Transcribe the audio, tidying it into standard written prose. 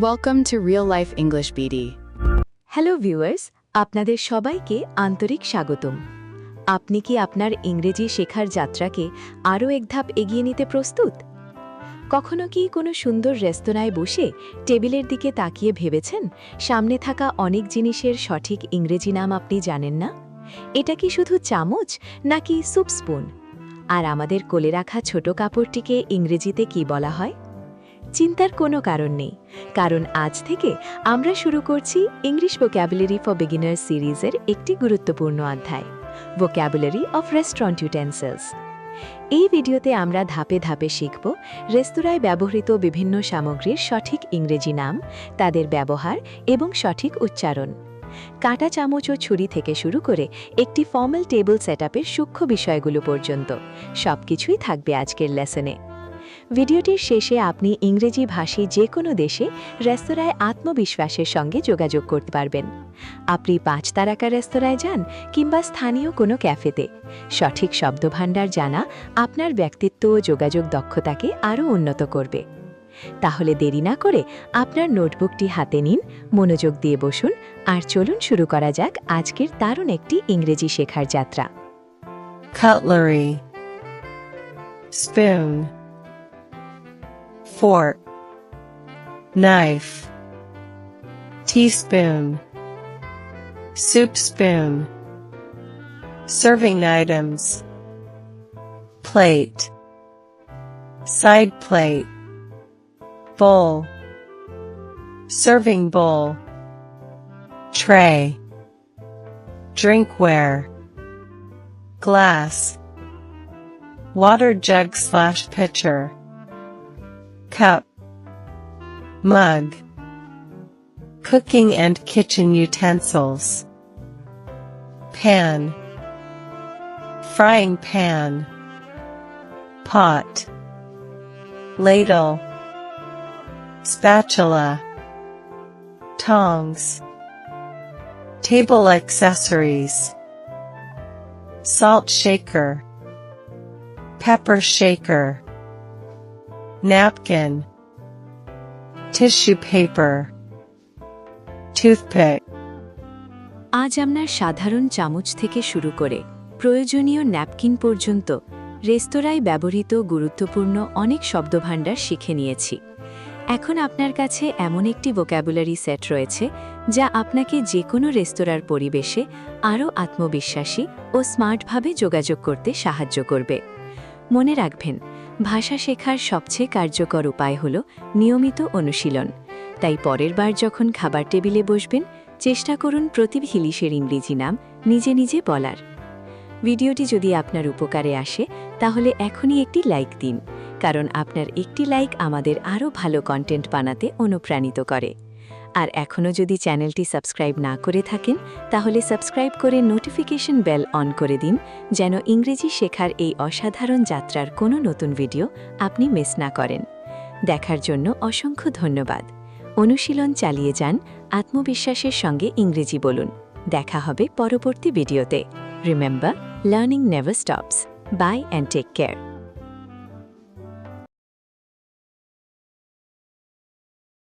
Welcome to Real Life English BD. Hello viewers, আপনাদের সবাইকে আন্তরিক স্বাগতম। আপনি কি আপনার ইংরেজি শেখার যাত্রাকে আরও এক ধাপ এগিয়ে নিতে প্রস্তুত? কখনো কি কোনো সুন্দর রেস্তোরাঁয় বসে টেবিলের দিকে তাকিয়ে ভেবেছেন সামনে থাকা অনেক জিনিসের সঠিক ইংরেজি নাম আপনি জানেন না? এটা কি শুধু চামচ নাকি স্যুপ স্পুন? আর আমাদের কোলে রাখা ছোট কাপড়টিকে ইংরেজিতে কি বলা হয়? চিন্তার কোনো কারণ নেই, কারণ আজ থেকে আমরা শুরু করছি ইংলিশ ভোক্যাবুলারি ফর বিগিনার্স সিরিজের একটি গুরুত্বপূর্ণ অধ্যায়, ভোক্যাবুলারি অফ রেস্টুরেন্ট ইউটেন্সিলস। এই ভিডিওতে আমরা ধাপে ধাপে শিখব রেস্তোরাঁয় ব্যবহৃত বিভিন্ন সামগ্রীর সঠিক ইংরেজি নাম, তাদের ব্যবহার এবং সঠিক উচ্চারণ। কাঁটা চামচ ও ছুরি থেকে শুরু করে একটি ফর্মাল টেবিল সেটআপের সূক্ষ্ম বিষয়গুলো পর্যন্ত সবকিছুই থাকবে আজকের লেসনে। ভিডিওটির শেষে আপনি ইংরেজি ভাষী যে কোনো দেশে রেস্তোরাঁয় আত্মবিশ্বাসের সঙ্গে যোগাযোগ করতে পারবেন। আপনি 5 তারকা রেস্তোরাঁয় যান কিংবা স্থানীয় কোনো ক্যাফেতে, সঠিক শব্দভাণ্ডার জানা আপনার ব্যক্তিত্ব ও যোগাযোগ দক্ষতাকে আরও উন্নত করবে। তাহলে দেরি না করে আপনার নোটবুকটি হাতে নিন, মনোযোগ দিয়ে বসুন আর চলুন শুরু করা যাক আজকের দারুণ একটি ইংরেজি শেখার যাত্রা। Cutlery. Spoon. Fork. Knife. Teaspoon. Soup spoon. Serving items. Plate. Side plate. Bowl. Serving bowl. Tray. Drinkware. Glass. Water jug/pitcher. Cup. Mug. Cooking and kitchen utensils. Pan. Frying pan. Pot. Ladle. Spatula. Tongs. Table accessories. Salt shaker. Pepper shaker. Napkin. Tissue paper. Toothpick. আজ আমরা সাধারণ চামচ থেকে শুরু করে প্রয়োজনীয় napkin পর্যন্ত রেস্তোরাঁয় ব্যবহৃত গুরুত্বপূর্ণ অনেক শব্দভাণ্ডার শিখে নিয়েছি। এখন আপনার কাছে এমন একটি ভোক্যাবুলারি সেট রয়েছে যা আপনাকে যে কোনো রেস্তোরাঁর পরিবেশে আরও আত্মবিশ্বাসী ও স্মার্টভাবে যোগাযোগ করতে সাহায্য করবে। মনে রাখবেন, ভাষা শেখার সবচেয়ে কার্যকর উপায় হল নিয়মিত অনুশীলন। তাই পরের বার যখন খাবার টেবিলে বসবেন, চেষ্টা করুন প্রতি ইলিশের ইংরেজি নাম নিজে নিজে বলার। ভিডিওটি যদি আপনার উপকারে আসে তাহলে এখনই একটি লাইক দিন, কারণ আপনার একটি লাইক আমাদের আরও ভালো কন্টেন্ট বানাতে অনুপ্রাণিত করে। আর এখনও যদি চ্যানেলটি সাবস্ক্রাইব না করে থাকেন তাহলে সাবস্ক্রাইব করে নোটিফিকেশন বেল অন করে দিন, যেন ইংরেজি শেখার এই অসাধারণ যাত্রার কোনো নতুন ভিডিও আপনি মিস না করেন। দেখার জন্য অসংখ্য ধন্যবাদ। অনুশীলন চালিয়ে যান, আত্মবিশ্বাসের সঙ্গে ইংরেজি বলুন। দেখা হবে পরবর্তী ভিডিওতে। Remember, learning never stops. Bye and take care.